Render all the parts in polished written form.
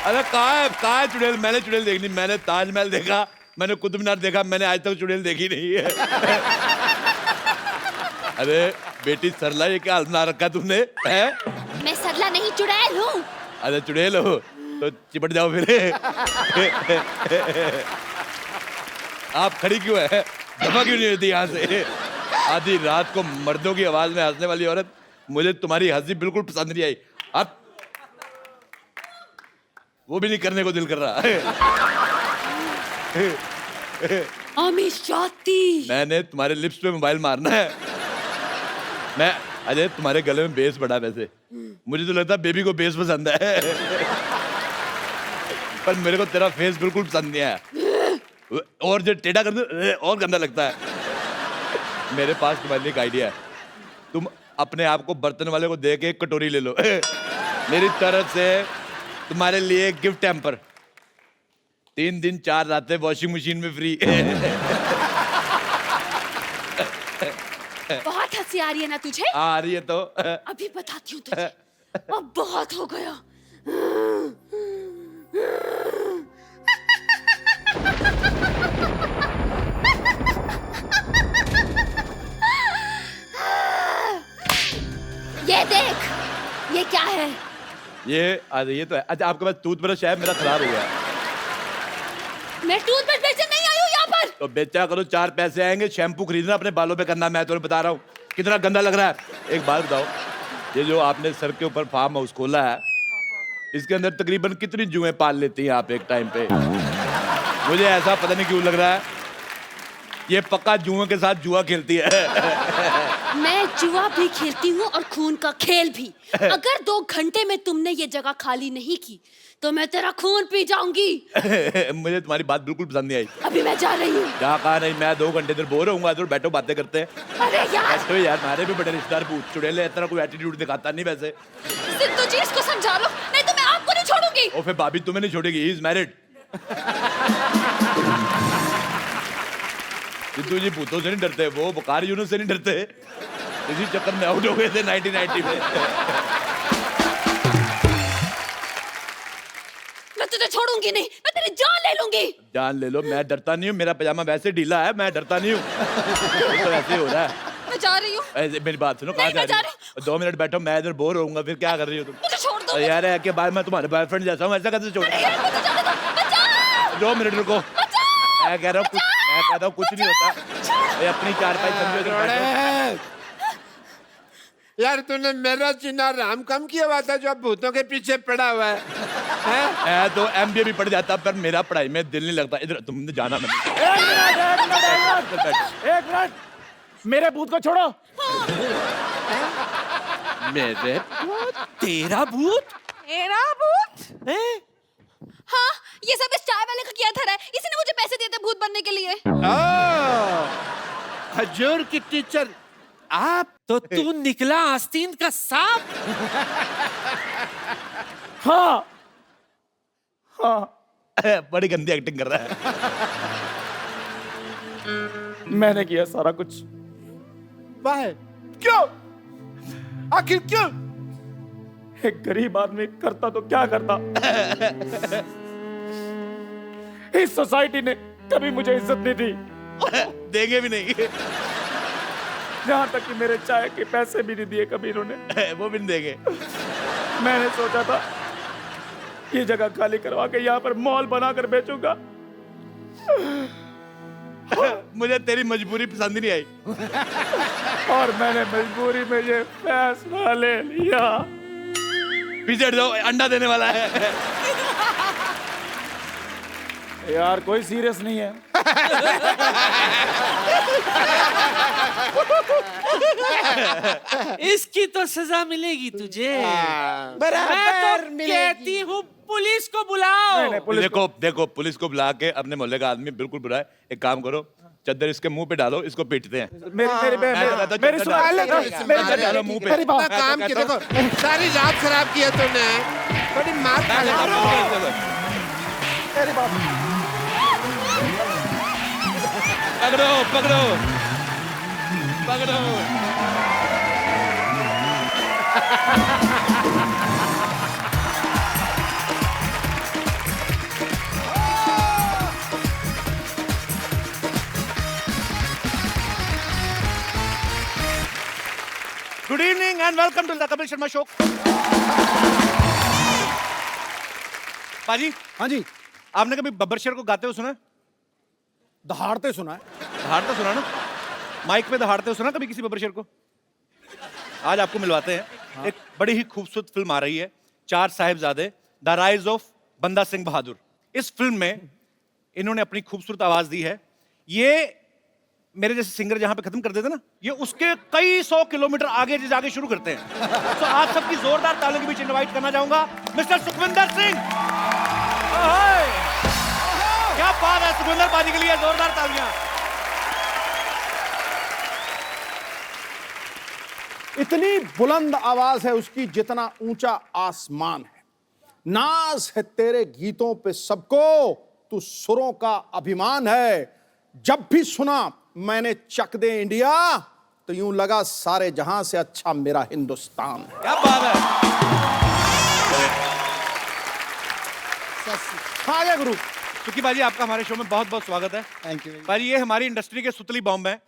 अरे कहाँ है चुड़ैल? मैंने चुड़ैल देखनी, मैंने ताजमहल देखा, मैंने कुतुब मीनार देखा, मैंने आज तक चुड़ैल देखी नहीं है। अरे बेटी सरला, ये क्या बना रखा तुमने है? मैं सरला नहीं चुड़ैल हूँ। अरे चुड़ैल हो तो चिपट जाओ फिर। आप खड़ी क्यों है? दफा क्यों नहीं होती यहाँ से? आधी रात को मर्दों की आवाज में हंसने वाली औरत, मुझे तुम्हारी हंसी बिल्कुल पसंद नहीं आई। अब वो भी नहीं करने को दिल कर रहा है। मैंने तुम्हारे लिप्स पे मोबाइल मारना है। मैं अजय, तुम्हारे गले में बेस बड़ा, वैसे मुझे तो लगता है बेबी को बेस पसंद है। पर मेरे को तेरा फेस बिल्कुल पसंद नहीं आया, और जो टेढ़ा कर दे और गंदा लगता है। मेरे पास तुम्हारे लिए एक आइडिया है। तुम अपने आप को बर्तन वाले को दे के एक कटोरी ले लो। मेरी तरफ से तुम्हारे लिए गिफ्ट हैम्पर, 3 दिन 4 रातें वॉशिंग मशीन में फ्री। बहुत हंसी आ रही है ना तुझे? आ रही है तो अभी बताती हूँ तुझे। अब बहुत हो गया। ये देख, ये क्या है? ये तो है। अच्छा, आपके पास टूथब्रश है? मेरा खराब हो गया। मैं टूथब्रश बेचने नहीं आई हूँ यहाँ पर। तो बेचा करो, 4 पैसे आएंगे। शैम्पू खरीदना अपने बालों पे करना, मैं तुम्हें बता रहा हूँ। कितना गंदा लग रहा है। एक बात बताओ, ये जो आपने सर के ऊपर फार्म हाउस खोला है, इसके अंदर तकरीबन कितनी जुएं पाल लेती हैं आप एक टाइम पे? मुझे ऐसा पता नहीं क्यों लग रहा है, ये पक्का जुओं के साथ जुआ खेलती है। मैं जुआ भी खेलती हूँ और खून का खेल भी। अगर 2 घंटे में तुमने ये जगह खाली नहीं की तो मैं तेरा खून पी जाऊंगी। मुझे तुम्हारी बात बिल्कुल पसंद नहीं आई। अभी मैं जा रही हूँ। क्या कहा? नहीं, मैं 2 घंटे इधर बोर होऊंगा, इधर बैठो बातें करते हैं। अरे यार, बैठो यार, हमारे भी बड़े रिश्तेदार भूत चुड़ैल है, इतना कोई एटीट्यूड दिखाता नहीं वैसे। सिद्धू जी इसको समझा लो, नहीं तो मैं आपको नहीं छोड़ूंगी। और फिर भाभी तुम्हें नहीं छोड़ेगी, ही इज मैरिड। सिद्धू जी भूतों से नहीं डरते, वो बुखार यूनुस से नहीं डरते। इसी चक्कर में आउट हो गए थे 1990 में। मैं तुझे छोड़ूंगी नहीं, मैं तेरी जान ले लूंगी। जान ले लो, मैं डरता नहीं हूँ। मेरा पजामा वैसे ढीला है, मैं डरता नहीं हूँ। तो ऐसे ही हो रहा है। मैं जा रही हूँ। मेरी बात सुनो, कहाँ जा रही हो? 2 मिनट बैठो, मैं इधर बोर होऊंगा, फिर क्या कर रही हो तुम? मुझे छोड़ दो। यार है के बाद मैं तुम्हारे बॉयफ्रेंड जैसा हूँ, ऐसा कैसे छोड़? 2 मिनट रुको, मैं कह रहा हूँ कुछ नहीं होता। अपनी 4-5 समझो। यार तूने मेरा चिन्ह राम कम किया हुआ था जो अब भूतों के पीछे पड़ा हुआ है? तो MBA भी पढ़ जाता, पर मेरा पढ़ाई में दिल नहीं लगता। इधर तुमने जाना नहीं। एक मिनट, मेरे भूत को छोड़ो। मेरे तेरा भूत? मेरा भूत? हाँ, ये सब इस चाय वाले का किया था। इसी ने मुझे पैसे दिए थे भूत बनने के लिए। खजूर की टीचर आप? तो तू निकला आस्तीन का सांप? हाँ हाँ, बड़ी गंदी एक्टिंग कर रहा है। मैंने किया सारा कुछ। वाह, क्यों? आखिर क्यों? एक गरीब आदमी करता तो क्या करता। इस सोसाइटी ने कभी मुझे इज्जत नहीं दी, देंगे भी नहीं। जहां तक कि मेरे चाय के पैसे भी नहीं दिए कभी इन्होंने। वो भी नहीं देंगे। मैंने सोचा था ये जगह खाली करवा के यहाँ पर मॉल बनाकर बेचूंगा। मुझे तेरी मजबूरी पसंद नहीं आई, और मैंने मजबूरी में ये फैसला ले लिया। पीछे हट जाओ, अंडा देने वाला है। यार कोई सीरियस नहीं है। इसकी तो सजा मिलेगी तुझे। बराबर मैं तो कहती हूँ पुलिस को बुलाओ। देखो पुलिस को बुला के अपने मोहल्ले का आदमी बिल्कुल बुरा है। एक काम करो, चद्दर इसके मुंह पे डालो, इसको पीटते हैं। डालो मुंह पे। काम किया, देखो सारी रात खराब किया तूने, बड़ी मार पकड़ो पकड़ो पकड़ो। And welcome to the Kapil Sharma show. पाजी, हाँ जी, आपने कभी बब्बर शेर को गाते हुए सुना? दहाड़ते सुना है। दहाड़ते सुना ना? माइक पे दहाड़ते हुए सुना कभी किसी बब्बर शेर को? आज आपको मिलवाते हैं। हाँ। एक बड़ी ही खूबसूरत फिल्म आ रही है, चार साहिबजादे, द राइज ऑफ बंदा सिंह बहादुर। इस फिल्म में इन्होंने अपनी खूबसूरत आवाज दी है। ये मेरे जैसे सिंगर जहां पे खत्म कर देते ना, ये उसके कई 100 किलोमीटर आगे जाके शुरू करते हैं। तो आप सबकी जोरदार तालियों के बीच इनवाइट करना चाहूंगा मिस्टर सुखविंदर सिंह। क्या बात है, सुखविंदर पाजी के लिए जोरदार तालियां। इतनी बुलंद आवाज है उसकी जितना ऊंचा आसमान है। नाज है तेरे गीतों पे सबको, तू सुरों का अभिमान है। जब भी सुना मैंने चक दे इंडिया, तो यूं लगा सारे जहां से अच्छा मेरा हिंदुस्तान है। क्या बात है। आ गया गुरु। सुखी बाजी, आपका हमारे शो में बहुत बहुत स्वागत है। Thank you. बाजी, ये हमारी इंडस्ट्री के सुतली बॉम्ब है।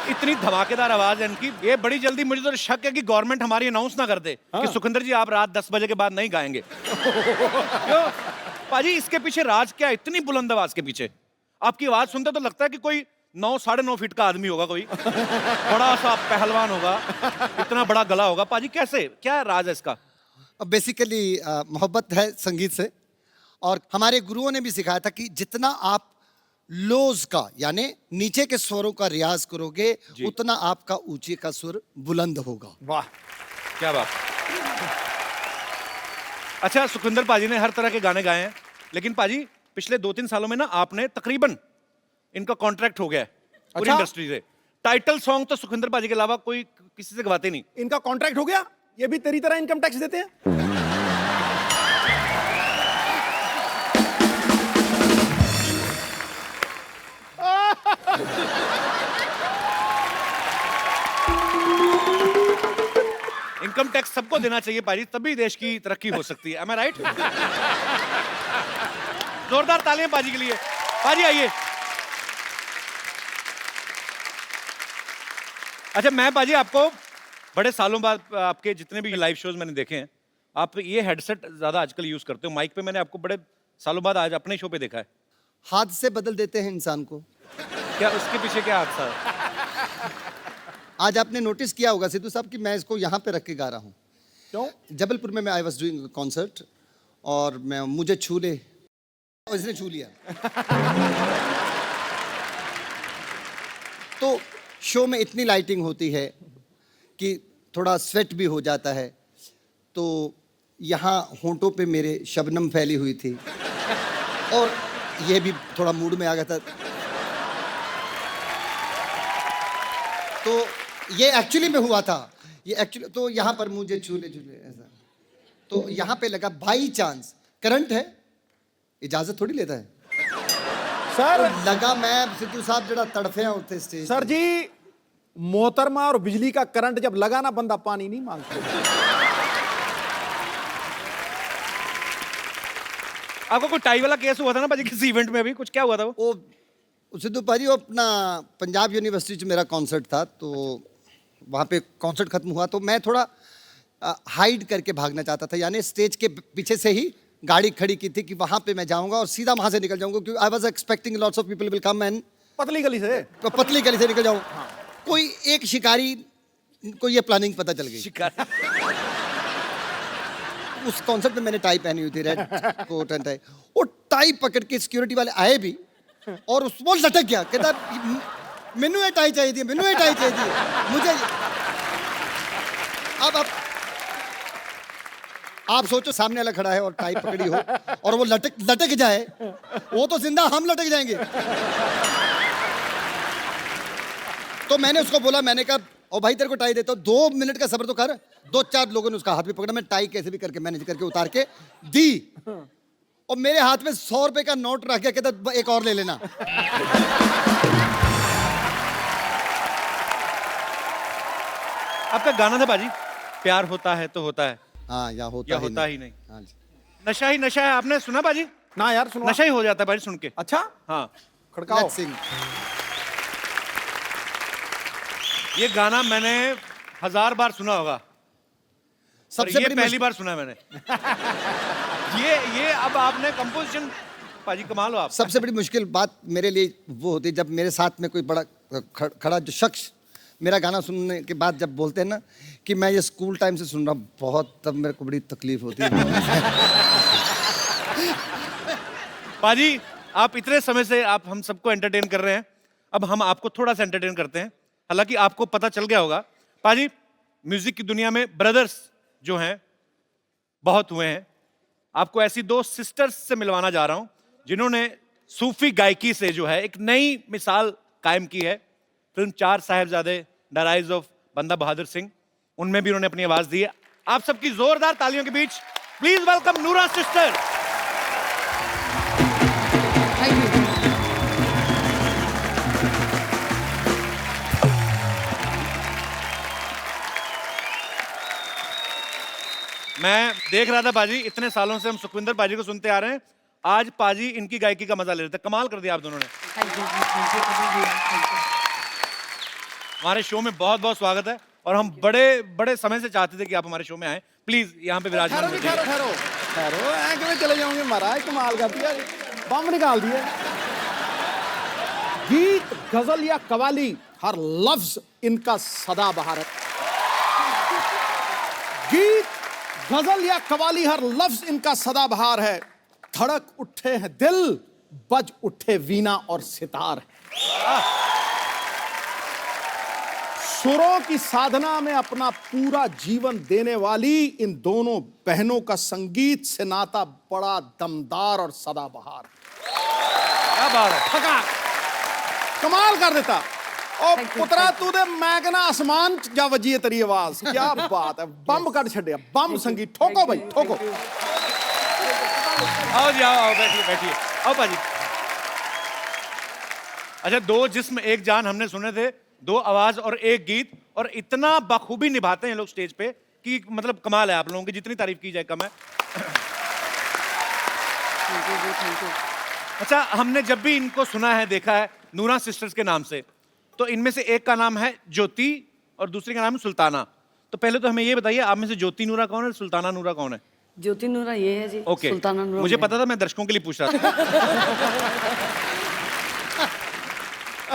इतनी धमाकेदार आवाज है इनकी, ये बड़ी जल्दी, मुझे तो शक है कि गवर्नमेंट हमारी अनाउंस ना कर दे कि सुखिंदर जी आप रात 10 बजे के बाद नहीं गाएंगे। क्यों पाजी, इसके पीछे राज क्या है? इतनी बुलंद आवाज के पीछे आपकी आवाज सुनते तो लगता है कि कोई 9 साढ़े 9 फीट का आदमी होगा, कोई बड़ा सा पहलवान होगा, इतना बड़ा गला होगा। पाजी कैसे, क्या राज है इसका? बेसिकली मोहब्बत है संगीत से, और हमारे गुरुओं ने भी सिखाया था कि जितना आप लोज का यानी नीचे के स्वरों का रियाज करोगे, उतना आपका ऊंचे का सुर बुलंद होगा। वाह, क्या बात। अच्छा, सुखविंदर पाजी ने हर तरह के गाने गाए हैं, लेकिन पाजी पिछले 2-3 सालों में ना आपने तकरीबन, इनका कॉन्ट्रैक्ट हो गया है पूरी इंडस्ट्री से। टाइटल सॉन्ग तो सुखविंदर पाजी के अलावा कोई किसी से गवाते नहीं। इनका कॉन्ट्रैक्ट हो गया? ये भी तेरी तरह इनकम टैक्स देते हैं? इनकम टैक्स सबको देना चाहिए पाजी, तभी देश की तरक्की हो सकती है। Am I right? जोरदार तालियां पाजी के लिए। पाजी आइए। अच्छा, मैं पाजी आपको बड़े सालों बाद, आपके जितने भी लाइव शोज मैंने देखे हैं, आप ये हेडसेट ज्यादा आजकल यूज करते हो। माइक पे मैंने आपको बड़े सालों बाद आज अपने शो पे देखा है। हाथ से बदल देते हैं इंसान को। क्या उसके पीछे क्या हादसा है? आज आपने नोटिस किया होगा सिद्धू साहब कि मैं इसको यहाँ पे रख के गा रहा हूँ। क्यों? जबलपुर में मैं आई वॉज डूइंग कॉन्सर्ट, और मैं मुझे छू ले, और इसने छू लिया। तो शो में इतनी लाइटिंग होती है कि थोड़ा स्वेट भी हो जाता है, तो यहाँ होंठों पे मेरे शबनम फैली हुई थी, और ये भी थोड़ा मूड में आ गया था। तो ये एक्चुअली में हुआ था, ये एक्चुअली, तो यहाँ पर मुझे झूले झूले ऐसा, तो यहाँ पे लगा बाई चांस, करंट है, इजाजत थोड़ी लेता है सर। तो लगा, मैं सिद्धू साहब जरा तड़फे उठते स्टेज। सर जी, मोहतरमा और बिजली का करंट जब लगा ना, बंदा पानी नहीं मांगता। आपको कोई टाई वाला केस हुआ था ना पाजी किसी इवेंट में? अभी कुछ क्या हुआ था वो? सिद्धू भाजी, वो अपना पंजाब यूनिवर्सिटी में मेरा कॉन्सर्ट था, तो वहाँ पे कॉन्सर्ट खत्म हुआ, तो मैं थोड़ा हाइड करके भागना चाहता था, यानी स्टेज के पीछे से ही गाड़ी खड़ी की थी कि वहाँ पे मैं जाऊँगा और सीधा वहाँ से निकल जाऊँगा, क्योंकि I was expecting lots of people will come, and पतली गली से, पतली गली से निकल जाऊँ। कोई एक शिकारी को ये प्लानिंग पता चल गई। शिकार। उस कॉन्सर्ट में मैंने टाई पहनी हुई थी, रेड कोट एंड टाई। वो टाई पकड़ के सिक्योरिटी वाले आए भी, और वो लटक गया, कहता मैनू ये टाई चाहिए थी, मैनू ये टाई चाहिए थी मुझे। अब आप सोचो, सामने वाला खड़ा है और टाई पकड़ी हो, और वो लटक जाए, वो तो जिंदा, हम लटक जाएंगे। तो मैंने उसको बोला, मैंने कहा ओ भाई तेरे को टाई देता हूँ, 2 मिनट का सब्र तो कर। 2-4 लोगों ने उसका हाथ भी पकड़ा, मैं टाई कैसे भी करके मैनेज करके उतार के दी, और मेरे हाथ में 100 रुपए का नोट रख गया, कहता एक और ले लेना। आपका गाना था बाजी, प्यार होता है तो होता है, हाँ, या होता ही नहीं। हाँ जी। नशा ही नशा है, आपने सुना बाजी? ना यार, सुनो। नशा ही हो जाता है बाजी सुन के। अच्छा, हाँ, खड़काओ। Let's sing। ये गाना मैंने 1000 बार सुना होगा, पर सबसे ये बड़ी पहली बार सुना मैंने। ये अब आपने कंपोजिशन, पाजी कमाल हो आप। सबसे बड़ी मुश्किल बात मेरे लिए वो होती है जब मेरे साथ में कोई बड़ा खड़ा जो शख्स मेरा गाना सुनने के बाद जब बोलते हैं ना कि मैं ये स्कूल टाइम से सुन रहा हूँ, बहुत, तब मेरे को बड़ी तकलीफ होती है। पाजी आप इतने समय से आप हम सबको एंटरटेन कर रहे हैं, अब हम आपको थोड़ा सा एंटरटेन करते हैं। हालांकि आपको पता चल गया होगा, पाजी म्यूजिक की दुनिया में ब्रदर्स जो हैं बहुत हुए हैं। आपको ऐसी 2 सिस्टर्स से मिलवाना जा रहा हूं जिन्होंने सूफी गायकी से जो है एक नई मिसाल कायम की है। Film 4 Sahibzade the rise of बंदा बहादुर सिंह, उनमें भी उन्होंने अपनी आवाज दी है। आप सबकी जोरदार तालियों के बीच प्लीज वेलकम नूरा सिस्टर। Thank you. मैं देख रहा था पाजी, इतने सालों से हम सुखविंदर पाजी को सुनते आ रहे हैं, आज पाजी इनकी गायकी का मजा ले रहे थे। कमाल कर दिया आप दोनों ने। हमारे शो में बहुत बहुत स्वागत है और हम बड़े बड़े समय से चाहते थे कि आप हमारे शो में आए। प्लीज यहाँ पे विराजमान ठहरो, ठहरो, ठहरो, ऐ क्यों चले जाओगे महाराज, कमाल कर दिया, बम निकाल दिए। गीत, गजल या कवाली, हर लफ्ज इनका सदाबहार है। गीत, गजल या कवाली, हर लफ्ज इनका सदाबहार है। धड़क उठे हैं दिल, बज उठे वीणा और सितार है। सुरों की साधना में अपना पूरा जीवन देने वाली इन दोनों बहनों का संगीत से नाता बड़ा दमदार और सदाबहार है। क्या बात है। थका, कमाल कर देता। और पुत्रा तू दे मैं कहना आसमान जा वजी है तेरी आवाज, क्या बात है, बम कर छड़िया, बम संगीत। ठोको भाई, ठोको। आओ जी, आओ बैठिए बैठिए, आओ पाजी। अच्छा, 2 जिस्म एक जान हमने सुने थे, 2 आवाज और 1 गीत, और इतना बखूबी निभाते हैं लोग स्टेज पे कि मतलब कमाल है। आप लोगों की जितनी तारीफ की जाए कम है। अच्छा, हमने जब भी इनको सुना है, देखा है नूरा सिस्टर्स के नाम से, तो इनमें से एक का नाम है ज्योति और दूसरे का नाम है सुल्ताना। तो पहले तो हमें ये बताइए, आप में से ज्योति नूरा कौन है, सुल्ताना नूरा कौन है? ज्योति नूरा ये है जी। ओके, सुल्ताना नूरा मुझे मैं। पता था, मैं दर्शकों के लिए पूछ रहा था।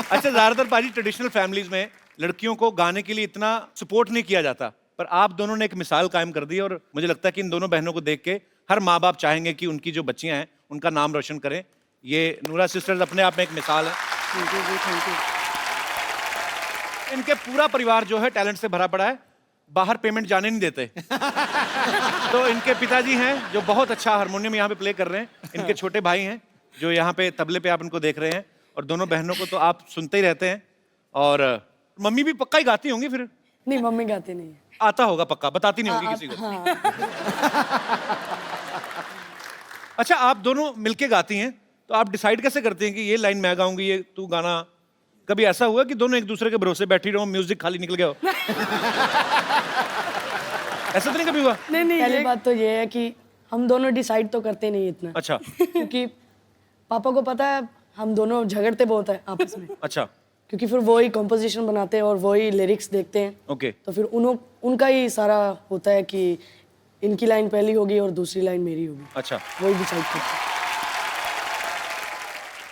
अच्छा, ज्यादातर पाजी ट्रेडिशनल फैमिलीज में लड़कियों को गाने के लिए इतना सपोर्ट नहीं किया जाता, पर आप दोनों ने एक मिसाल कायम कर दी और मुझे लगता है कि इन दोनों बहनों को देख के हर माँ बाप चाहेंगे कि उनकी जो बच्चियां हैं उनका नाम रोशन करें। ये नूरा सिस्टर्स अपने आप में एक मिसाल है। Thank you. इनके पूरा परिवार जो है टैलेंट से भरा पड़ा है, बाहर पेमेंट जाने नहीं देते। तो इनके पिताजी हैं जो बहुत अच्छा हारमोनियम यहाँ पे प्ले कर रहे हैं, इनके छोटे भाई हैं जो यहाँ पे तबले पे आप इनको देख रहे हैं, और दोनों बहनों को तो आप सुनते ही रहते हैं। और मम्मी भी पक्का ही गाती होंगी फिर? नहीं, मम्मी गाती नहीं है। आता होगा पक्का, बताती नहीं होगी किसी को। अच्छा, आप दोनों मिलके गाती हैं, तो आप डिसाइड कैसे करते हैं कि ये लाइन मैं गाऊंगी, ये तू गाना? कभी ऐसा हुआ कि दोनों एक दूसरे के भरोसे बैठी रहो, म्यूजिक खाली निकल गया हो? ऐसा तो नहीं कभी हुआ? नहीं, पहली बात तो ये है कि हम दोनों डिसाइड तो करते नहीं इतना। अच्छा। क्योंकि पापा को पता है हम दोनों झगड़ते बहुत है आपस में। अच्छा, क्योंकि फिर वो ही कंपोजिशन बनाते हैं और वो ही लिरिक्स देखते हैं। ओके। तो फिर उनका ही सारा होता है कि इनकी लाइन पहली होगी और दूसरी लाइन मेरी होगी। अच्छा, वही डिसाइड करते हैं।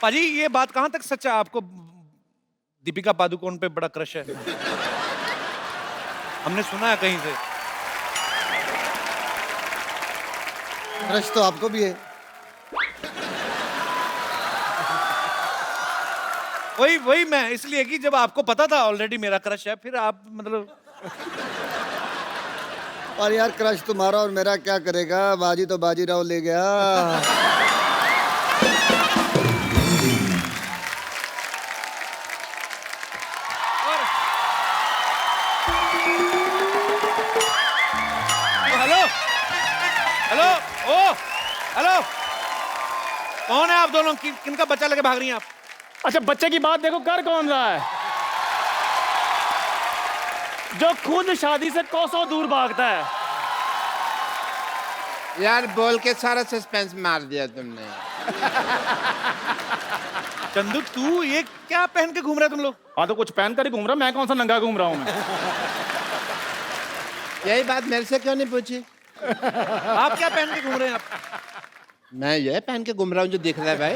पाजी ये बात कहाँ तक सच है, आपको दीपिका पादुकोण पे बड़ा क्रश है? हमने सुना है कहीं से। क्रश तो आपको भी है। वही मैं इसलिए कि जब आपको पता था ऑलरेडी मेरा क्रश है, फिर आप मतलब। और यार क्रश तुम्हारा और मेरा क्या करेगा, बाजी तो बाजीराव ले गया। हेलो हेलो, ओ हेलो, कौन है आप दोनों? किनका बच्चा लेके भाग रही हैं आप? अच्छा, बच्चे की बात देखो, कर कौन रहा है? जो खुद शादी से कोसों दूर भागता है। यार बोल के सारा सस्पेंस मार दिया तुमने। चंदू, तू ये क्या पहन के घूम रहा है तुम लोग? हाँ, तो कुछ पहन कर ही घूम रहा, मैं कौन सा नंगा घूम रहा हूँ मैं? यही बात मेरे से क्यों नहीं पूछी? आप क्या पहन के घूम रहे हैं आप? मैं ये पहन के घूम रहा हूँ जो दिख रहा है भाई।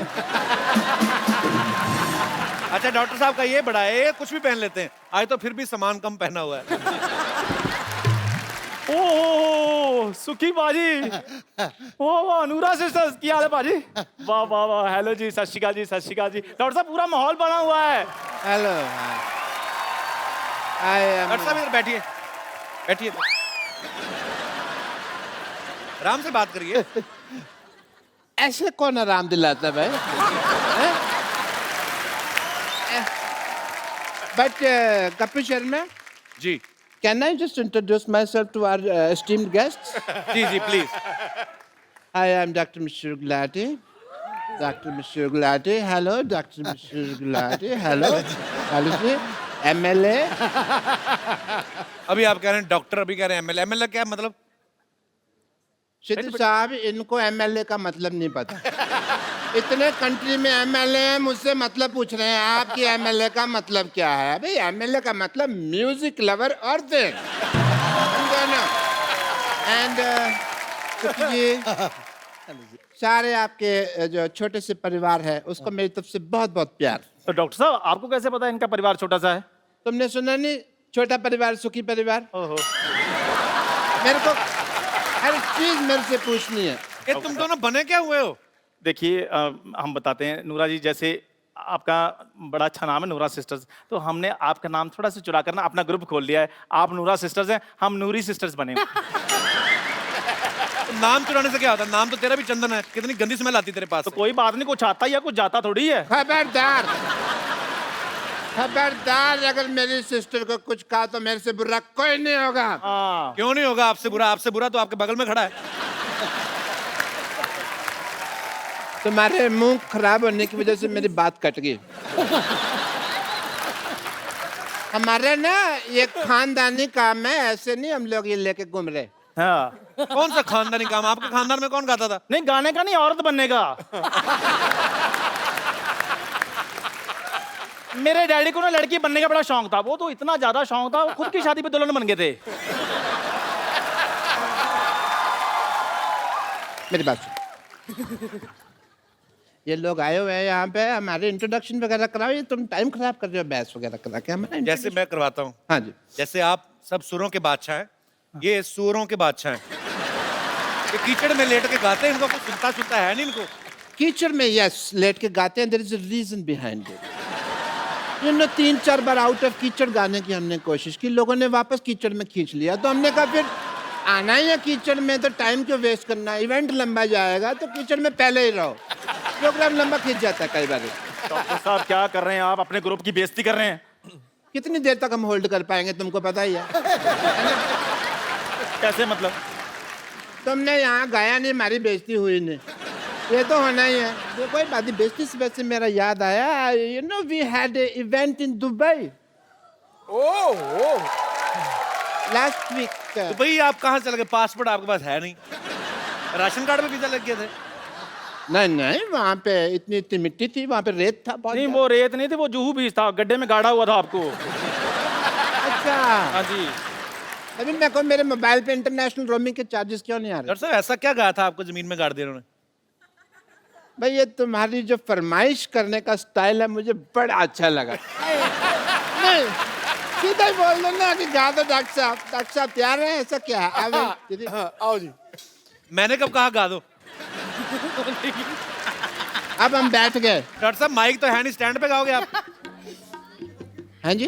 अच्छा डॉक्टर साहब का ये बड़ा है, ये कुछ भी पहन लेते हैं। आज तो फिर भी सामान कम पहना हुआ है। ओ सुखी बाजी, वाह वाह अनुरा सिस्टर्स की हाल है बाजी? वाह वाह वाह, हेलो जी, सत श्री अकाल जी, सत श्री अकाल जी। डॉक्टर साहब पूरा माहौल बना हुआ है। हेलो। डॉक्टर साहब इधर बैठिए, बैठिए, आराम से बात करिए। ऐसे कौन आराम दिलाता है भाई? But Kapil Sharma ji can I just introduce myself to our esteemed guest? जी जी please. I am doctor Mishra Gulati. Doctor Mishra Gulati, hello doctor Mishra Gulati, hello hello जी। MLA। अभी आप कह रहे हैं डॉक्टर, अभी कह रहे हैं एमएलए। एमएलए क्या मतलब? सिद्धू साहब, इनको MLA का मतलब नहीं पता। इतने कंट्री में MLA हैं, मुझसे मतलब पूछ रहे हैं आपकी MLA का मतलब क्या है? भाई MLA का मतलब म्यूजिक लवर और थिंग, समझो ना। एंड जी सारे आपके जो छोटे से परिवार है उसको मेरी तरफ से बहुत बहुत प्यार। तो डॉक्टर साहब आपको कैसे पता है इनका परिवार छोटा सा है? तुमने सुना नहीं, छोटा परिवार सुखी परिवार? ओहो। मेरे को हर चीज मेरे से पूछनी है। ये तुम दोनों बने क्या हुए हो? देखिए हम बताते हैं नूरा जी, जैसे आपका बड़ा अच्छा नाम है नूरा सिस्टर्स, तो हमने आपका नाम थोड़ा सा चुरा कर ना अपना ग्रुप खोल लिया है। आप नूरा सिस्टर्स हैं, हम नूरी सिस्टर्स बने। नाम चुराने से क्या होता है? नाम तो तेरा भी चंदन है। कितनी गंदी स्मेल आती तेरे पास तो से। कोई बात नहीं, कुछ आता या कुछ जाता थोड़ी है। खबरदार, खबरदार, अगर मेरी सिस्टर को कुछ कहा तो मेरे से बुरा कोई नहीं होगा। हाँ। क्यों नहीं होगा आपसे बुरा? आपसे बुरा तो आपके बगल में खड़ा है। तुम्हारे मुंह खराब होने की वजह से मेरी बात कट गई। हमारे ना ये खानदानी काम है, ऐसे नहीं हम लोग ये लेके घूम रहे। हाँ। कौन सा खानदानी काम? आपके खानदान में कौन गाता था? नहीं गाने का नहीं, औरत बनने का। मेरे डैडी को ना लड़की बनने का बड़ा शौक था। वो तो इतना ज्यादा शौक था, वो खुद की शादी पे दुल्हन बन गए थे। मेरी बात सुन। ये लोग आए हुए हैं यहाँ पे, हमारे इंट्रोडक्शन वगैरह कराओ। ये तुम टाइम खराब कर रहे हो बहस वगैरह करा के हमारा। जैसे मैं करवाता हूँ। हाँ जी। जैसे आप सब सुरों के बादशाह हैं, ये सुरों के बादशाह हैं। ये कीचड़ में लेट के गाते हैं, इनको कुछ सुनता सुनता है नहीं इनको। कीचड़ में यस लेट के गाते हैं, there is a reason behind it. You know 3-4 बार आउट ऑफ कीचड़ गाने की हमने कोशिश की, लोगों ने वापस कीचड़ में खींच लिया। तो हमने कहा फिर आना ही है कीचड़ में, तो टाइम क्यों वेस्ट करना, इवेंट लंबा जाएगा तो कीचड़ में पहले ही रहो। प्रोग्राम लंबा खींच जाता है कई बार। डॉक्टर साहब क्या कर रहे हैं आप? अपने ग्रुप की बेइज्जती कर रहे हैं। कितनी देर तक हम होल्ड कर पाएंगे तुमको पता ही है। कैसे मतलब? तुमने यहाँ गाया नहीं, हमारी बेइज्जती हुई नहीं, ये तो होना ही है। तो कोई बात नहीं, बेइज्जती से वैसे मेरा याद आया, you know we had a event in Dubai last week. तो भाई आप कहाँ चले गए? पासपोर्ट आपके पास है नहीं, राशन कार्ड में वीजा लग गए थे। नहीं नहीं, वहाँ पे इतनी इतनी मिट्टी थी, वहाँ पे रेत था बहुत। नहीं वो रेत नहीं थी, वो जुहू बीज था, गड्ढे में गाड़ा हुआ था आपको। अच्छा। हाँ जी। अभी मैं कहूँ मेरे मोबाइल पे इंटरनेशनल रोमिंग के चार्जेस क्यों नहीं आ रहे? डॉक्टर साहब ऐसा क्या गाया था आपको जमीन में गाड़ दिया उन्होंने? भाई ये तुम्हारी जो फरमाइश करने का स्टाइल है मुझे बड़ा अच्छा लगा। नहीं सीधा ही बोल दो ना कि गा दो डॉक्टर साहब। डॉक्टर साहब तैयार हैं? ऐसा क्या है? आओ जी। मैंने कब कहा गा दो? अब हम बैठ गए। डॉक्टर साहब माइक तो है नहीं, स्टैंड पे गाओगे आप? हाँ जी।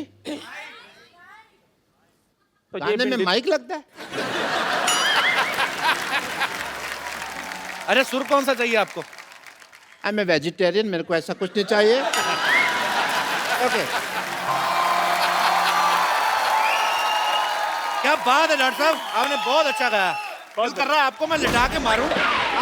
तो गाने में माइक लगता है? अरे सुर कौन सा चाहिए आपको? आई एम ए वेजिटेरियन, मेरे को ऐसा कुछ नहीं चाहिए। ओके। क्या बात है डॉक्टर साहब, आपने बहुत अच्छा गाया। दिल कर रहा है आपको मैं लिटा के मारूं।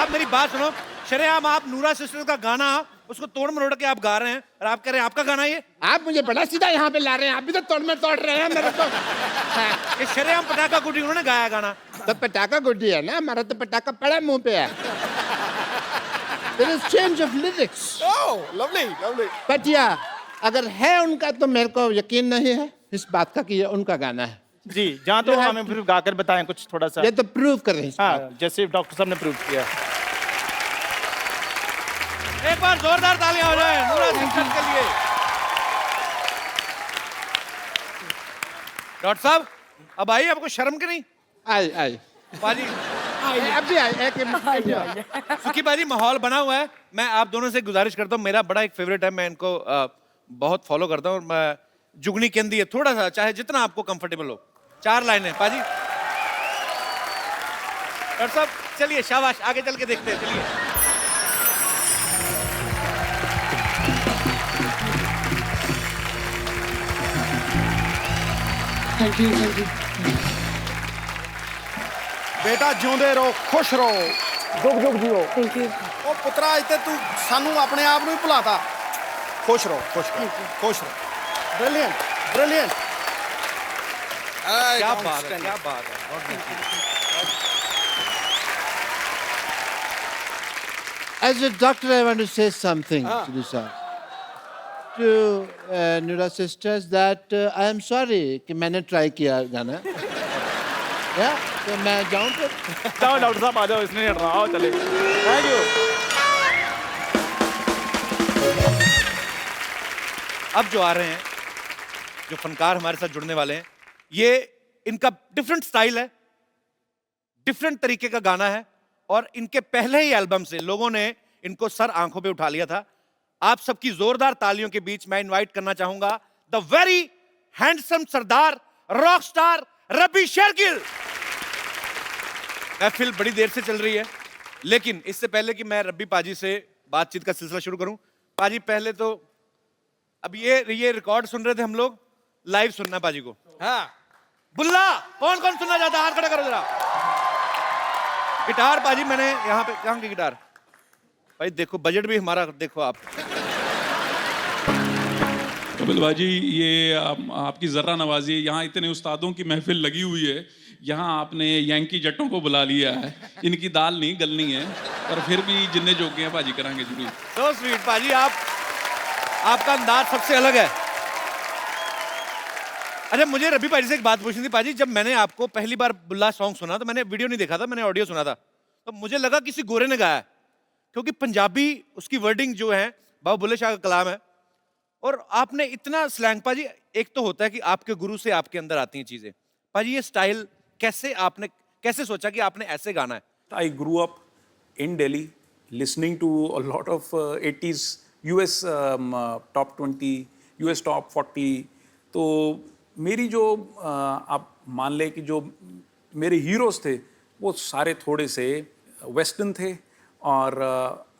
आप मेरी बात सुनो, शरेआम आप नूरा सिस्टर्स का गाना उसको तोड़ मरोड़ के आप गा रहे हैं और आप कह रहे हैं आपका गाना ये? आप मुझे बड़ा सीधा यहाँ पे ला रहे हैं, आप भी तो तोड़ में तोड़ रहे हैं मेरे को। ये शरेआम पटाखा गुड्डी उन्होंने गाया गाना। तो पटाखा गुड्डी है ना, हमारा तो पटाखा पड़ा मुंह पे है। There is change of lyrics. Oh, lovely, lovely. But yeah, अगर है उनका तो मेरे को यकीन नहीं है इस बात का कि ये उनका गाना है। जी जहाँ तो हमें फिर गाकर बताएं कुछ थोड़ा सा। ये तो प्रूव कर रहे हैं इसको। हाँ जैसे डॉक्टर साहब ने प्रूव किया। एक बार जोरदार तालियां हो जाए नूरा सिस्टर्स के लिए। डॉक्टर साहब अब आइए, आपको शर्म की नहीं? आई पाजी अभी आई सुखी पाजी, माहौल बना हुआ है। मैं आप दोनों से गुजारिश करता हूँ, मेरा बड़ा एक फेवरेट है, मैं इनको बहुत फॉलो करता हूँ। और मैं जुगनी केंदी है, थोड़ा सा चाहे जितना आपको कंफर्टेबल हो। 4 लाइनें पाजी। डॉक्टर साहब चलिए, शाबाश, आगे चल के देखते हैं, चलिए। थैंक यू बेटा ਜਿਉਂਦੇ ਰਹੋ, खुश रहो, जुग जुग जियो। Thank you. ਉਹ ਪੁੱਤਰਾ ਇੱਥੇ ਤੂੰ ਸਾਨੂੰ ਆਪਣੇ ਆਪ ਨੂੰ ਹੀ ਭੁਲਾਤਾ। खुश रहो, खुश रहो। Brilliant brilliant. क्या बात है, क्या बात है, बहुत बेहतरीन। As a doctor, I want to say something to this to Nura sisters that I am sorry कि मैंने ट्राई किया गाना। तो मैं जाऊं फिर? जाओ डॉक्टर साहब आ जाओ, इसने नहीं हटना, आओ चले। Thank you. अब जो आ रहे हैं, जो फनकार हमारे साथ जुड़ने वाले हैं, ये इनका डिफरेंट स्टाइल है, डिफरेंट तरीके का गाना है, और इनके पहले ही एल्बम से लोगों ने इनको सर आंखों पे उठा लिया था। आप सबकी जोरदार तालियों के बीच मैं इनवाइट करना चाहूंगा the very handsome Sardar rock star रब्बी शेरगिल। महफिल बड़ी देर से चल रही है, लेकिन इससे पहले कि मैं रब्बी पाजी से बातचीत का सिलसिला शुरू करूं, पाजी पहले तो अब ये रिकॉर्ड सुन रहे थे हम लोग, लाइव सुनना पाजी को। हाँ बुल्ला, कौन कौन सुनना चाहता है हाथ खड़ा करो जरा। गिटार पाजी मैंने यहाँ पे, कहाँ की गिटार भाई, देखो बजट भी हमारा देखो आप। कपिल बाजी, ये आपकी जर्रा नवाजी, यहाँ इतने उस्तादों की महफिल लगी हुई है, यहाँ आपने यांकी जट्टों को बुला लिया है। इनकी दाल नहीं गलनी है, पर फिर भी जिन्ने जोगे हैं पाजी करांगे जरूर। So sweet पाजी, आपका अंदाज सबसे अलग है। अच्छा मुझे रब्बी पाजी से एक बात पूछनी थी पाजी, जब मैंने आपको पहली बार बुल्ला सॉन्ग सुना तो मैंने वीडियो नहीं देखा था, मैंने ऑडियो सुना था, तो मुझे लगा किसी गोरे ने गाया, क्योंकि पंजाबी उसकी वर्डिंग जो है बाबा बुल्ले शाह का कलाम है, और आपने इतना स्लैंग पाजी। एक तो होता है कि आपके गुरु से आपके अंदर आती हैं चीजें, पाजी ये स्टाइल आपने कैसे सोचा कि आपने ऐसे गाना है? I grew up in Delhi listening to a lot of 80s US top 20, US top 40। तो मेरी जो आप मान ले कि जो मेरे हीरोज थे वो सारे थोड़े से वेस्टर्न थे, और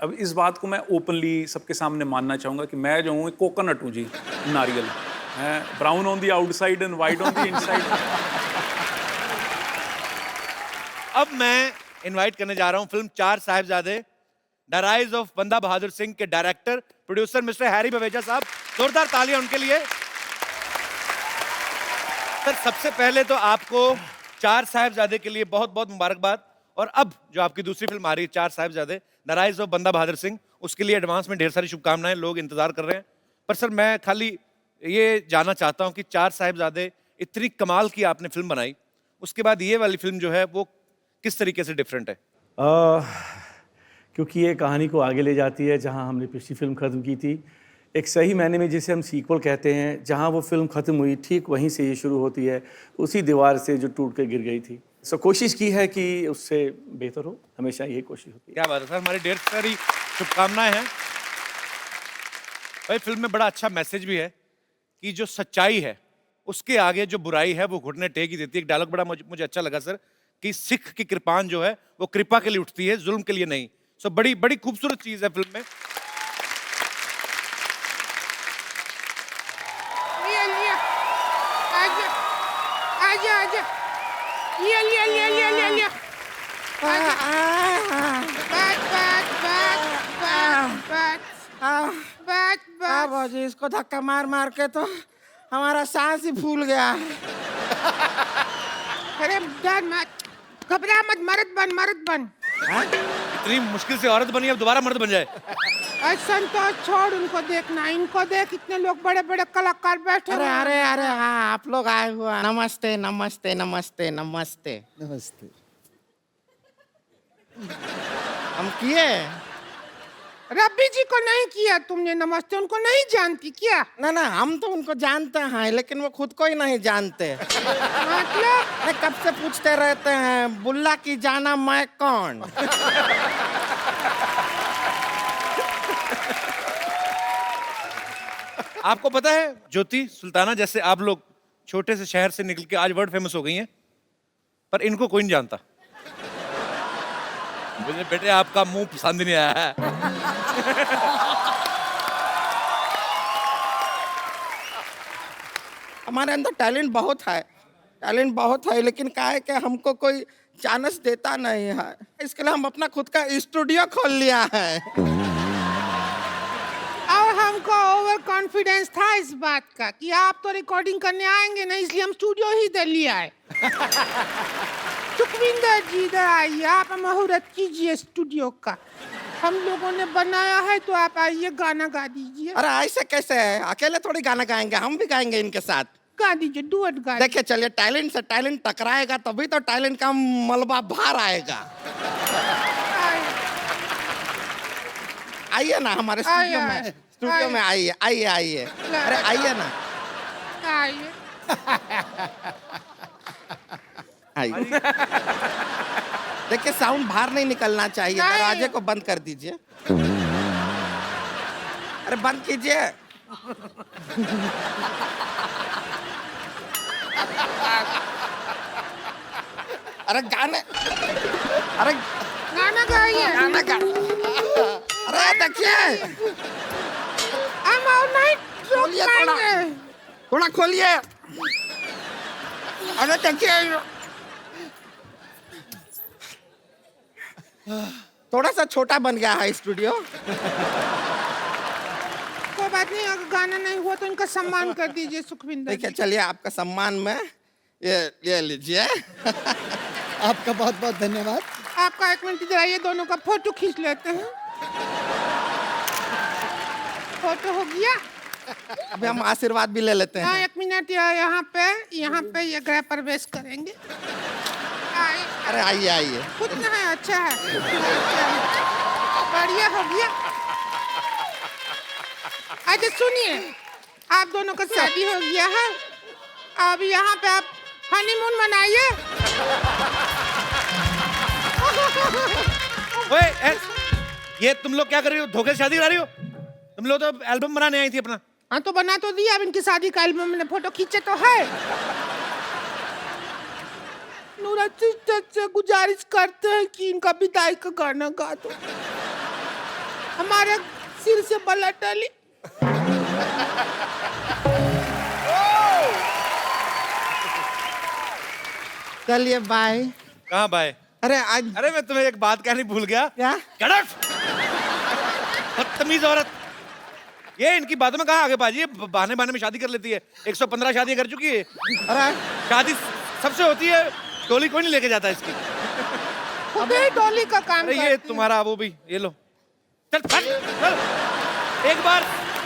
अब इस बात को मैं ओपनली सबके सामने मानना चाहूँगा कि मैं जो हूँ कोकोनट हूँ जी, नारियल, brown on the outside and white on the inside. अब मैं इनवाइट करने जा रहा हूं film 4 Sahibzade the rise of बंदा बहादुर सिंह के director producer mister Harry Baweja साहब, जोरदार तालियां उनके लिए। सर सबसे पहले तो आपको 4 साहिबजादे के लिए बहुत बहुत मुबारकबाद, और अब जो आपकी दूसरी फिल्म आ रही है 4 साहिबजादे द राइज ऑफ बंदा बहादुर सिंह, उसके लिए एडवांस में ढेर सारी शुभकामनाएं, लोग इंतजार कर रहे हैं। पर सर मैं खाली ये जानना चाहता हूं कि 4 साहिबजादे इतनी कमाल की आपने फिल्म बनाई, उसके बाद ये वाली फिल्म जो है वो किस तरीके से डिफरेंट है? क्योंकि ये कहानी को आगे ले जाती है जहां हमने पिछली फिल्म ख़त्म की थी, एक सही मायने में जिसे हम सीक्वल कहते हैं, जहां वो फिल्म ख़त्म हुई ठीक वहीं से ये शुरू होती है, उसी दीवार से जो टूट कर गिर गई थी। सो कोशिश की है कि उससे बेहतर हो, हमेशा यही कोशिश होती है। क्या बात है सर, हमारी ढेर सारी शुभकामनाएं हैं। भाई फिल्म में बड़ा अच्छा मैसेज भी है कि जो सच्चाई है उसके आगे जो बुराई है वो घुटने टेक ही देती है। एक डायलॉग बड़ा मुझे अच्छा लगा सर, कि सिख की कृपान जो है वो कृपा के लिए उठती है, जुल्म के लिए नहीं। सो बड़ी बड़ी खूबसूरत चीज है फिल्म में। आजा आजा, लिया लिया लिया लिया लिया लिया। बाबूजी इसको धक्का मार मार के तो हमारा सांस ही फूल गया। अरे डर मत, घबरा मत, मर्द बन मर्द बन। इतनी मुश्किल से औरत बनी, अब दोबारा मर्द बन जाए। संतोष छोड़, उनको देखना, इनको देख, इतने लोग बड़े बड़े कलाकार बैठे। अरे अरे अरे हाँ, आप लोग आए हुए। नमस्ते नमस्ते नमस्ते नमस्ते नमस्ते। हम किए, रब्बी जी को नहीं किया तुमने नमस्ते, उनको नहीं जानती क्या? ना ना, हम तो उनको जानते हैं, लेकिन वो खुद को ही नहीं जानते। मतलब कब से पूछते रहते हैं, बुल्ला की जाना मैं कौन? आपको पता है ज्योति सुल्ताना जैसे आप लोग छोटे से शहर से निकल के आज वर्ल्ड फेमस हो गई हैं, पर इनको कोई नहीं जानता। मुझे बेटे आपका मुंह पसंद नहीं आया है। हमारे अंदर टैलेंट बहुत है, टैलेंट बहुत है, लेकिन क्या है कि हमको कोई चांस देता नहीं है। इसके लिए हम अपना खुद का स्टूडियो खोल लिया है। और हमको ओवर कॉन्फिडेंस था इस बात का कि आप तो रिकॉर्डिंग करने आएंगे ना, इसलिए हम स्टूडियो ही दे लिया है। सुखविंदर जी इधर आइए, आप मुहूर्त कीजिए स्टूडियो का, हम लोगों ने बनाया है, तो आप आइए गाना गा दीजिए। अरे ऐसे कैसे है, अकेले थोड़ी गाना गाएंगे, हम भी गाएंगे इनके साथ। गा दीजिए, डुएट गा। देखिए चलिए, टैलेंट से टैलेंट टकराएगा तभी तो टैलेंट का मलबा बाहर आएगा। आइए ना हमारे स्टूडियो में, स्टूडियो में आइए आइए आइए। अरे आइए ना, आइए आइए। देखिए साउंड बाहर नहीं निकलना चाहिए, दरवाजे को बंद कर दीजिए। अरे बंद कीजिए। अरे गाने, अरे गाना गाइए, गाना गा। अरे देखिए, हम और नहीं रोक पाएंगे, थोड़ा खोलिए। अरे देखिए, थोड़ा सा छोटा बन गया है स्टूडियो। कोई बात नहीं, अगर गाना नहीं हुआ तो इनका सम्मान कर दीजिए सुखविंदर। देखिए चलिए, आपका सम्मान में ये लीजिए। आपका बहुत बहुत धन्यवाद। आपका एक मिनट इधर आइए, दोनों का फोटो खींच लेते हैं। फोटो हो गया, अभी हम आशीर्वाद भी ले लेते हैं। हाँ, एक मिनट, यहाँ पे ये गृह प्रवेश करेंगे। अरे आइए आइए, कितना है, अच्छा है, बढ़िया हो गया। अच्छा सुनिए, आप दोनों का शादी हो गया है, अब यहाँ पे आप हनीमून मनाइए। ये तुम लोग क्या कर रही हो, धोखे से शादी करा रही हो? तुम लोग तो एल्बम बनाने आई थी अपना। हाँ तो बना तो दिया, अब इनकी शादी का एल्बम में फोटो खींचे तो है। नूरा सिस्टर से गुजारिश करते हैं कि इनका विदाई का गाना गा दो, हमारे सिर से बला टली। चलिए बाय। कहाँ बाय? अरे आज, अरे मैं तुम्हें एक बात कहनी भूल गया। क्या? बदतमीज औरत, ये इनकी बातों में कहाँ आगे बाजी, ये बहाने बहाने में शादी कर लेती है। 115 शादी कर चुकी है। अरे शादी सबसे होती है, डोली कोई नहीं लेके जाता इसकी। डोली का काम। अरे ये तुम्हारा वो भी, ये लो, चल चल चल। एक बार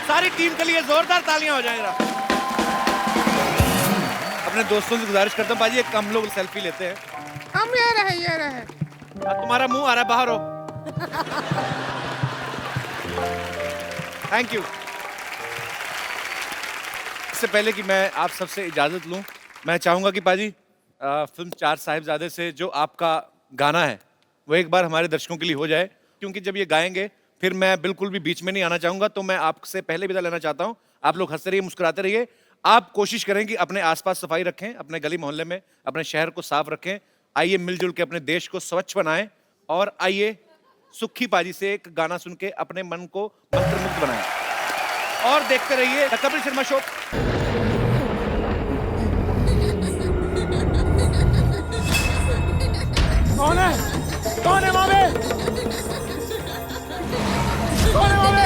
सारी टीम के लिए जोरदार तालियां हो जाएगा। अपने दोस्तों से गुजारिश करता हूँ बाजी, एक हम लोग सेल्फी लेते हैं। हम ये रहे। तुम्हारा मुंह आ रहा है, बाहर हो। Thank you. इससे पहले कि मैं आप सबसे इजाजत लूं, मैं चाहूंगा कि पाजी फिल्म चार साहिबजादे से जो आपका गाना है वो एक बार हमारे दर्शकों के लिए हो जाए, क्योंकि जब ये गाएंगे फिर मैं बिल्कुल भी बीच में नहीं आना चाहूंगा। तो मैं आपसे पहले विदा लेना चाहता हूं। आप लोग हंसते रहिए, मुस्कुराते रहिए। आप कोशिश करें कि अपने आसपास सफाई रखें, अपने गली मोहल्ले में अपने शहर को साफ रखें। आइए मिलजुल के अपने देश को स्वच्छ बनाएं, और आइए सुखी पाजी से एक गाना सुन के अपने मन को मंत्रमुग्ध बनाएं। और देखते रहिए द कपिल शर्मा शो। कौन है? कौन है मामे? कौन है मामे?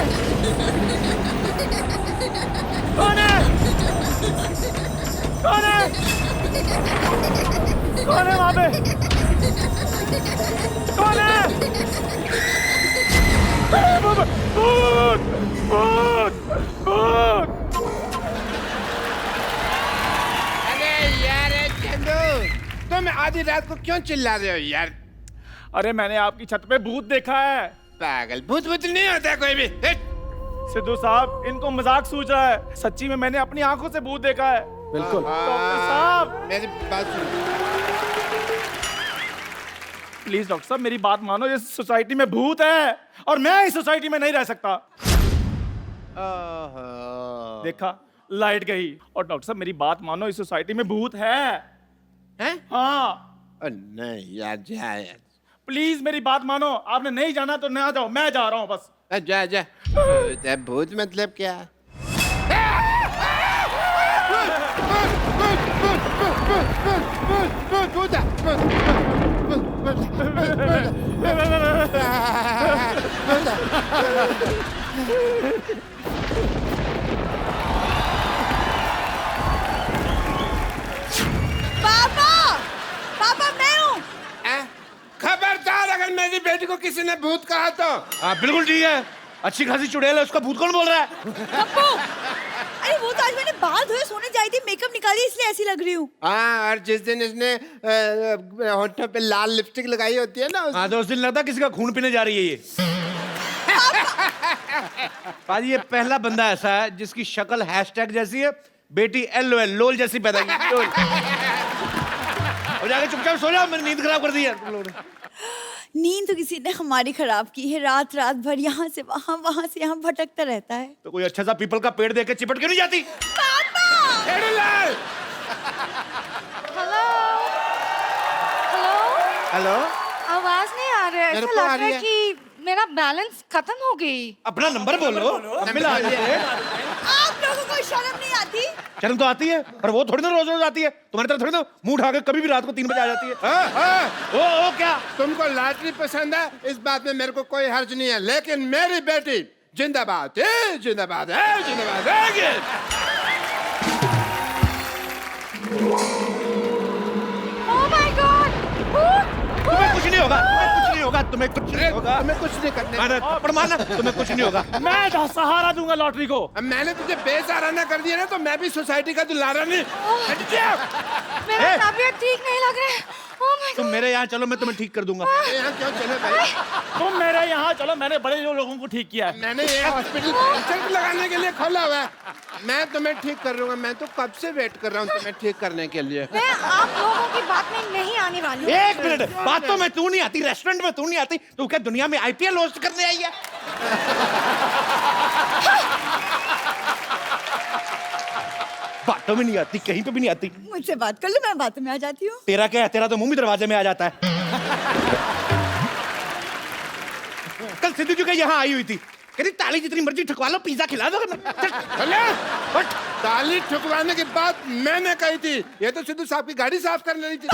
कौन है? कौन है? कौन है मामे? कौन है? आधी रात को क्यों चिल्ला रहे हो यार? अरे मैंने आपकी छत पे भूत देखा है। पागल, भूत भूत नहीं होता कोई भी। सिद्धू साहब इनको मजाक सूझ रहा है, सच्ची में मैंने अपनी आंखों से भूत देखा है। बिल्कुल। डॉक्टर साहब मेरी बात सुनो। प्लीज डॉक्टर साहब मेरी बात मानो, इस सोसाइटी में भूत है और मैं इस सोसाइटी में नहीं रह सकता। देखा, लाइट गई। और डॉक्टर साहब मेरी बात मानो, इस सोसाइटी में भूत है। हैं? हाँ। नहीं यार, जा यार। प्लीज मेरी बात मानो, आपने नहीं जाना तो ना जाओ, मैं जा रहा हूँ बस। जा जा। भूत मतलब क्या? पापा, पापा मैं हूँ। खबरदार, अगर मेरी बेटी को किसी ने भूत कहा तो। हाँ बिल्कुल ठीक है, अच्छी खासी चुड़ैल है, उसका भूत कौन बोल रहा है? पप्पू, अरे वो तो आज मैंने बाल धोए सोने जाई थी, मेकअप निकाली इसलिए ऐसी लग रही हूँ। हाँ, और जिस दिन इसने होठों पे लाल लिपस्टिक लगाई होती है ना हाँ तो उस दिन लगता किसी का खून पीने जा रही है ये। पाजी ये पहला बंदा ऐसा है जिसकी शक्ल हैशटैग जैसी है, बेटी LOL लोल जैसी पैदा की। लोल। और जाके चुपचाप सो जाओ, मैंने नींद खराब कर दी है तुम लोगों ने। नींद तो किसी ने हमारी खराब की है, रात रात भर यहाँ से वहाँ से यहाँ भटकता रहता है। तो कोई अच्छा सा पीपल का पेड़ देख के चिपट क्यों नहीं जाती? पापा! हेलो हेलो, आवाज नहीं आ रहा है, मेरे ऐसा को आ लग रहा रही है कि मेरा बैलेंस खत्म हो गई। अपना नंबर बोलो। मिला आप लोगों को शर्म नहीं आती? शर्म तो आती है, पर वो थोड़ी ना रोज रोज आती है। तुम्हारी तरह थोड़ी ना मुंह उठा के कभी भी रात को 3 बजे आ जाती है। ओ क्या तुमको लॉटरी पसंद है, इस बात में मेरे को कोई हर्ज नहीं है, लेकिन मेरी बेटी जिंदाबाद है, जिंदाबाद है, जिंदाबाद है। Oh my God! तुम्हें कुछ नहीं होगा, कुछ नहीं होगा, तुम्हें कुछ नहीं होगा, तुम्हें कुछ नहीं करने। मैंने थप्पड़ मारना, तुम्हें कुछ नहीं होगा। मैं सहारा दूंगा लॉटरी को। अब मैंने तुझे बेसहारा कर दिया ना, तो मैं भी सोसाइटी का दुलारा नहीं। हट जा। मेरा तबीयत ठीक नहीं लग रहा है। ओह माय तुम मेरे यहाँ चलो, मैं तुम्हें ठीक कर दूंगा। यहाँ क्यों चले भाई? तुम मेरे यहाँ चलो, मैंने बड़े लोगों को ठीक किया है। मैंने ये हॉस्पिटल पेशेंट लगाने के लिए खोला हुआ है। मैं तुम्हें ठीक कर दूंगा, मैं तो कब से वेट कर रहा हूँ तुम्हें ठीक करने के लिए। मैं आप लोगों की बात में नहीं आने वाली हूँ। 1 मिनट, बातों में तू नहीं आती, रेस्टोरेंट में तू नहीं आती, तू क्या दुनिया में IPL होस्ट करने आई है? बातों में नहीं आती, कहीं पे भी नहीं आती। मुझसे बात कर लो, मैं बात में आ जाती हूँ। तेरा क्या है, तेरा तो मुंह भी दरवाजे में आ जाता है। कल सिद्धू जी के यहाँ आई हुई थी, कहती ताली जितनी मर्जी ठुकवा लो, पिज्जा खिला दो। ताली ठुकवाने के बाद मैंने कही थी, ये तो सिद्धू साहब की गाड़ी साफ करने रही थी।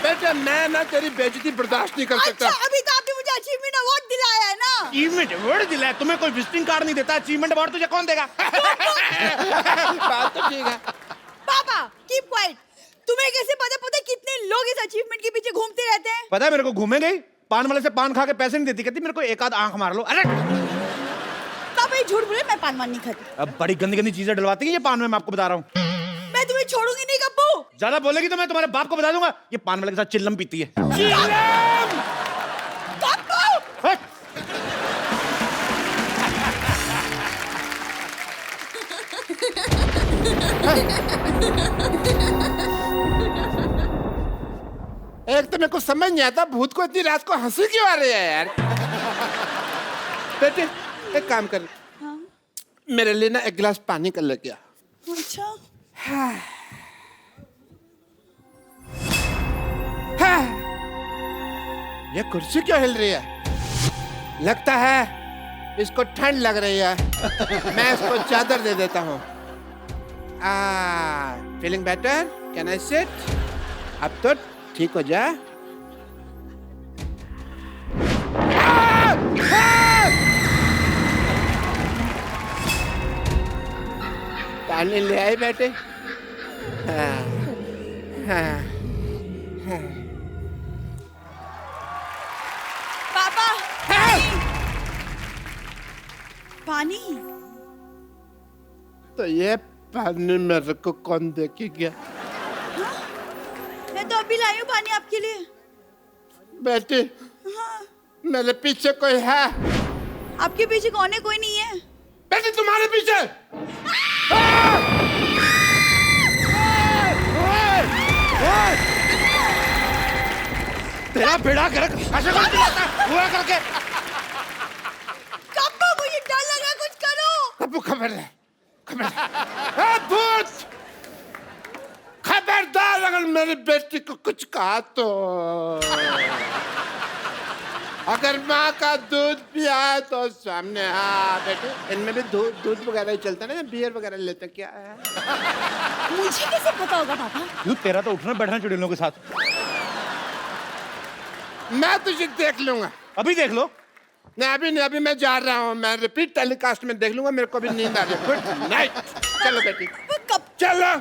बेटे मैं ना तेरी बेइज्जती बर्दाश्त नहीं कर सकता। अच्छा, अभी तो आपने मुझे अचीवमेंट अवार्ड दिलाया है ना? अचीवमेंट अवार्ड दिलाया? तुम्हें कोई विजिटिंग कार्ड नहीं देता, अचीवमेंट अवार्ड तुझे कौन देगा? बात तो ठीक है। पापा कीप क्वाइट। तुम्हें कैसे पता कितने लोग इस अचीवमेंट के पीछे घूमते रहते हैं? पता है मेरे को, घूमे गई पान वाले से पान खा के पैसे नहीं देती, कहती मेरे को एक आध आंख मार लो। अरे पापा ये झूठ बोले, मैं पान नहीं खाती। अब बड़ी गंदी गंदी चीजें डलवाती है ये पान में, मैं आपको बता रहा हूँ। मैं तुम्हें छोड़ूंगी नहीं गप्पू। ज्यादा बोलेगी तो मैं तुम्हारे बाप को बता दूंगा, ये पान वाले के साथ चिल्लम पीती है। एक तो मेरे को समझ नहीं आता, भूत को इतनी रात को हंसी क्यों आ रही है यार? बेटे एक काम कर, मेरे लिए ना 1 गिलास पानी कर लेके आ। अच्छा। ये कुर्सी क्यों हिल रही है? लगता है इसको ठंड लग रही है। मैं इसको चादर दे देता हूँ। Feeling better? Can I sit? अब तो ठीक हो जा। पानी ले आई बेटे। पापा पानी। तो ये पानी मेरे को कौन दे के गया? मैं तो अभी लाई हूँ पानी आपके लिए। बेटी, हाँ। मेरे पीछे कोई है? आपके पीछे कौन है? कोई नहीं है। बेटी तुम्हारे पीछे। तेरा बेड़ा गर्क ऐसे कर दिया हुआ करके। कप्पू, मुझे डर लगा, कुछ करो। कप्पू खबरदार, खबरदार, भूत! खबरदार अगर मेरी बेटी को कुछ कहा तो अगर माँ का दूध पिया है तो सामने। हाँ बेटे, इनमें भी दूध वगैरह ही चलता है ना, बियर वगैरह लेते क्या है? मुझे कैसे पता होगा पापा? क्यों, तेरा तो उठना बैठना चुड़ैलों के साथ। मैं तुझे देख लूंगा। अभी देख लो। नहीं अभी नहीं, अभी मैं जा रहा हूँ, मैं रिपीट टेलीकास्ट में देख लूंगा, मेरे को भी नींद आ रही है। Good night. चलो बेटी, चलो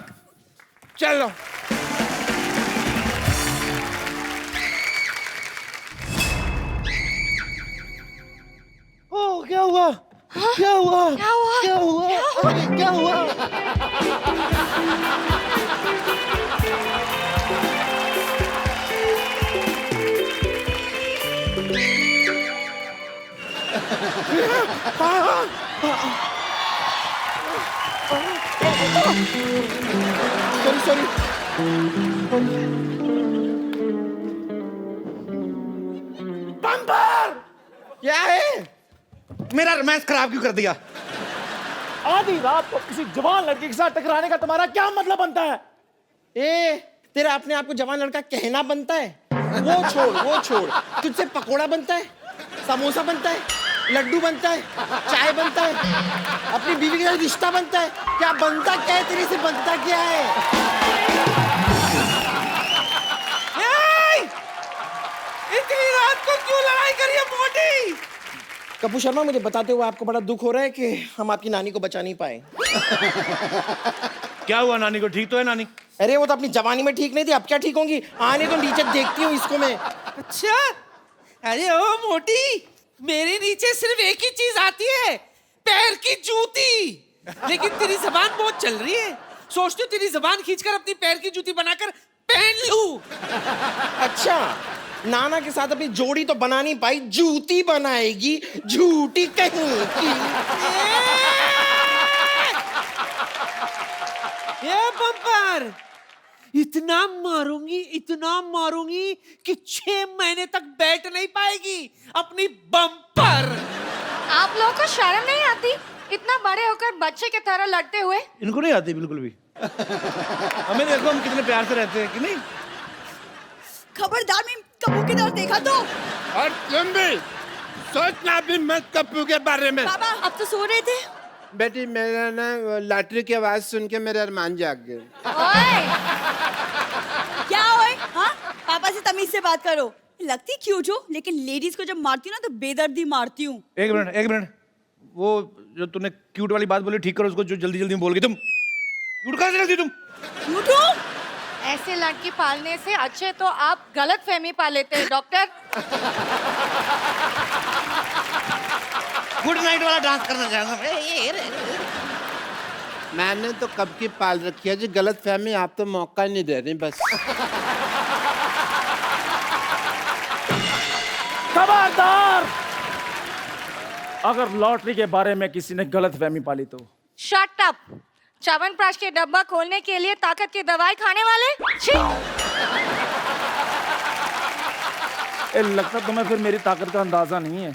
चलो। ओ, क्या हुआ? क्या हुआ? क्या हुआ? क्या हुआ? अरे, क्या हुआ? सॉरी। बम्पर! क्या है? मेरा रोमांस खराब क्यों कर दिया? आधी रात को किसी जवान लड़की के साथ टकराने का तुम्हारा क्या मतलब बनता है? तेरा अपने आप को जवान लड़का कहना बनता है? वो छोड़। तुझसे पकोड़ा बनता है, समोसा बनता है, लड्डू बनता है, चाय बनता है, अपनी बीवी के साथ रिश्ता बनता है। क्या बनता क्या है तेरे से? बनता क्या है? इतनी रात को क्यों लड़ाई करी है मोटी? कपूर शर्मा, मुझे बताते हुए आपको बड़ा दुख हो रहा है कि हम आपकी नानी को बचा नहीं पाए। क्या हुआ नानी को? ठीक तो है नानी? अरे वो तो अपनी जवानी में ठीक नहीं थी, अब क्या ठीक होंगी? आने तो नीचे देखती हूँ इसको मैं। अच्छा, अरे ओ मोटी, मेरे नीचे सिर्फ एक ही चीज आती है, पैर की जूती। लेकिन तेरी जबान बहुत चल रही है, सोचती हूँ तेरी जबान खींचकर अपनी पैर की जूती बनाकर पहन लूं। अच्छा, नाना के साथ अपनी जोड़ी तो बना नहीं पाई, जूती बनाएगी, झूठी कहीं की। ये बम्पर, इतना मारूंगी कि 6 महीने तक बैठ नहीं पाएगी अपनी बम्पर। आप लोगों को शर्म नहीं आती इतना बड़े होकर बच्चे की तरह लड़ते हुए? इनको नहीं आती बिल्कुल भी। हमें देखो हम कितने प्यार से रहते हैं कि नहीं? खबरदार, मैं कप्पू की तरफ देखा तो। और तुम भी सोचना भी मत कप्पू के बारे में। पापा, अब तो सो रहे थे। बेटी, मेरा ना लॉटरी की आवाज सुन के मेरे अरमान जाग गए। क्या ओए? हाँ, पापा से तमीज से बात करो। लगती क्यूट हो, लेकिन लेडीज को जब मारती हूँ ना तो बेदर्दी मारती हूँ। एक मिनट, वो जो तूने क्यूट वाली बात बोली ठीक करो उसको, जो जल्दी जल्दी बोल गई तुम। क्यूट कहाँ से लगती तुम? क्यूट हो? ऐसे लड़की पालने से अच्छे तो आप गलत फहमी पाल लेते हैं डॉक्टर। गुड नाइट वाला डांस करना चाहूंगा। मैंने तो कब की पाल रखी है जी गलत फहमी, आप तो मौका ही नहीं दे रही बस। खबरदार! अगर लॉटरी के बारे में किसी ने गलत फहमी पाली तो शट अप। च्यवनप्राश के डब्बा खोलने के लिए ताकत की दवाई खाने वाले? छी! लगता तुम्हें फिर मेरी ताकत का अंदाजा नहीं है।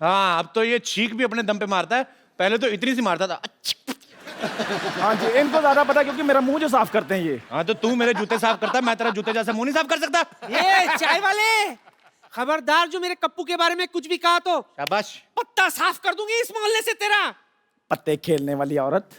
हाँ, अब तो ये छींक भी अपने दम पे मारता है, पहले तो इतनी सी मारता था। हाँ जी, इनको ज्यादा पता क्योंकि मेरा मुंह जो साफ करते हैं ये। हाँ, तो तू मेरे जूते साफ करता है, मैं तेरा जूते जैसा मुंह नहीं साफ कर सकता। ये चाय वाले, खबरदार जो मेरे कप्पू के बारे में कुछ भी कहा तो शाबाश। पत्ता साफ कर दूंगी इस मोहल्ले से तेरा। पत्ते खेलने वाली औरत।